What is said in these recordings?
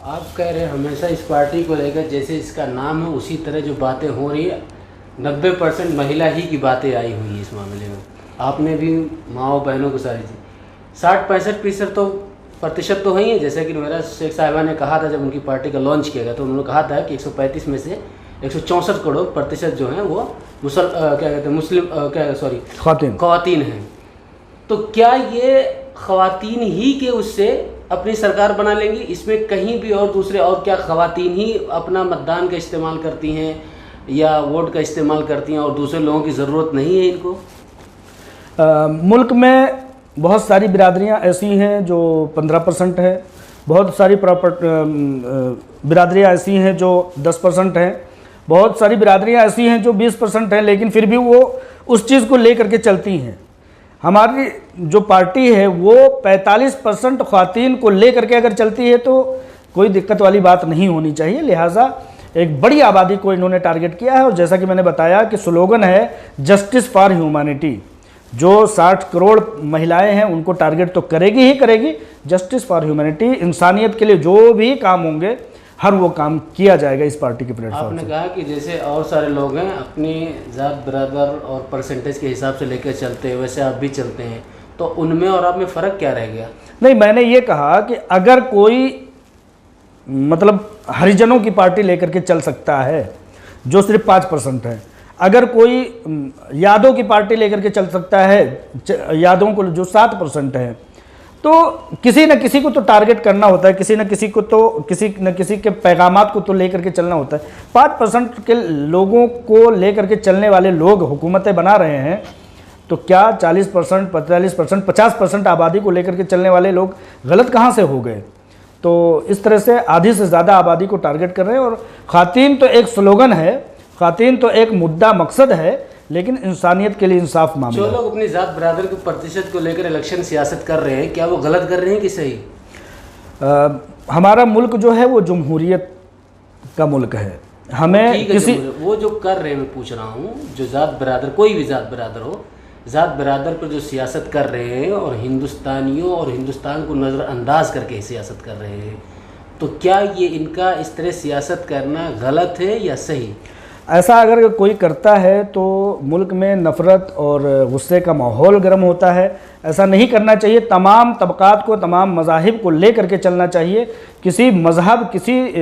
आप कह रहे हैं हमेशा इस पार्टी को लेकर जैसे इसका नाम है उसी तरह जो बातें हो रही है 90% महिला ही की बातें आई हुई है इस मामले में। आपने भी माओ बहनों को सारी चीज़ 60-65% तो प्रतिशत तो ही है। जैसे कि मेरा शेख साहिबा ने कहा था जब उनकी पार्टी का लॉन्च किया गया तो उन्होंने कहा था कि 135 में से 164 करोड़ प्रतिशत जो हैं वो क्या कहते हैं मुस्लिम ख़वातीन हैं। तो क्या ये ख़वातीन ही के उससे अपनी सरकार बना लेंगी? इसमें कहीं भी और दूसरे और क्या ख़वातीन ही अपना मतदान का इस्तेमाल करती हैं या वोट का इस्तेमाल करती हैं और दूसरे लोगों की ज़रूरत नहीं है इनको? मुल्क में बहुत सारी बिरादरियाँ ऐसी हैं जो 15% है, बहुत सारी बिरादरियाँ ऐसी हैं जो 10% हैं, बहुत सारी बिरादरियाँ ऐसी हैं जो 20% हैं, लेकिन फिर भी वो उस चीज़ को लेकर के चलती हैं। हमारी जो पार्टी है वो 45% ख़वातीन को लेकर के अगर चलती है तो कोई दिक्कत वाली बात नहीं होनी चाहिए। लिहाजा एक बड़ी आबादी को इन्होंने टारगेट किया है और जैसा कि मैंने बताया कि स्लोगन है जस्टिस फॉर ह्यूमैनिटी। जो 60 करोड़ महिलाएं हैं उनको टारगेट तो करेगी ही करेगी। जस्टिस फॉर ह्यूमैनिटी, इंसानियत के लिए जो भी काम होंगे हर वो काम किया जाएगा इस पार्टी के प्लेटफॉर्म आपने से। कहा कि जैसे और सारे लोग हैं अपनी ज़ात बराबर और परसेंटेज के हिसाब से लेकर चलते हैं, वैसे आप भी चलते हैं, तो उनमें और आप में फ़र्क क्या रह गया? नहीं, मैंने ये कहा कि अगर कोई मतलब हरिजनों की पार्टी लेकर के चल सकता है जो सिर्फ 5% है, अगर कोई यादव की पार्टी लेकर के चल सकता है, यादवों को जो 7% है, तो किसी न किसी को तो टारगेट करना होता है, किसी न किसी के पैगामात को तो लेकर के चलना होता है। 5% के लोगों को लेकर के चलने वाले लोग हुकूमतें बना रहे हैं, तो क्या 40%, 45%, 50% आबादी को लेकर के चलने वाले लोग गलत कहाँ से हो गए? तो इस तरह से आधी से ज़्यादा आबादी को टारगेट कर रहे हैं। और ख़वातीन तो एक स्लोगन है, ख़वातीन तो एक मुद्दा मकसद है, लेकिन इंसानियत के लिए इंसाफ मामला। जो लोग अपनी ज़ात बरादर के प्रतिशत को लेकर इलेक्शन सियासत कर रहे हैं, क्या वो गलत कर रहे हैं कि सही? हमारा मुल्क जो है वो जमहूरियत का मुल्क है। हमें किसी वो जो कर रहे हैं, मैं पूछ रहा हूँ, जो ज़ात बरादर, कोई भी ज़ात बरादर हो, ज़ात बरादर पर जो सियासत कर रहे हैं और हिंदुस्तानियों और हिंदुस्तान को नज़रअंदाज करके सियासत कर रहे हैं, तो क्या ये इनका इस तरह सियासत करना गलत है या सही? ऐसा अगर कोई करता है तो मुल्क में नफ़रत और गुस्से का माहौल गर्म होता है। ऐसा नहीं करना चाहिए। तमाम तबक़ात को, तमाम मज़ाहिब को लेकर के चलना चाहिए। किसी मज़हब, किसी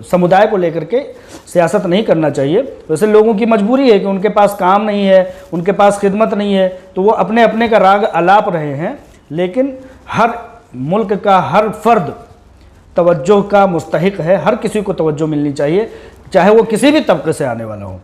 समुदाय को लेकर के सियासत नहीं करना चाहिए। वैसे लोगों की मजबूरी है कि उनके पास काम नहीं है, उनके पास खिदमत नहीं है, तो वो अपने अपने का राग अलाप रहे हैं। लेकिन हर मुल्क का हर फ़र्द तवज्जो का मुस्तहिक है, हर किसी को तवज्जो मिलनी चाहिए, चाहे वो किसी भी तबके से आने वाला हो।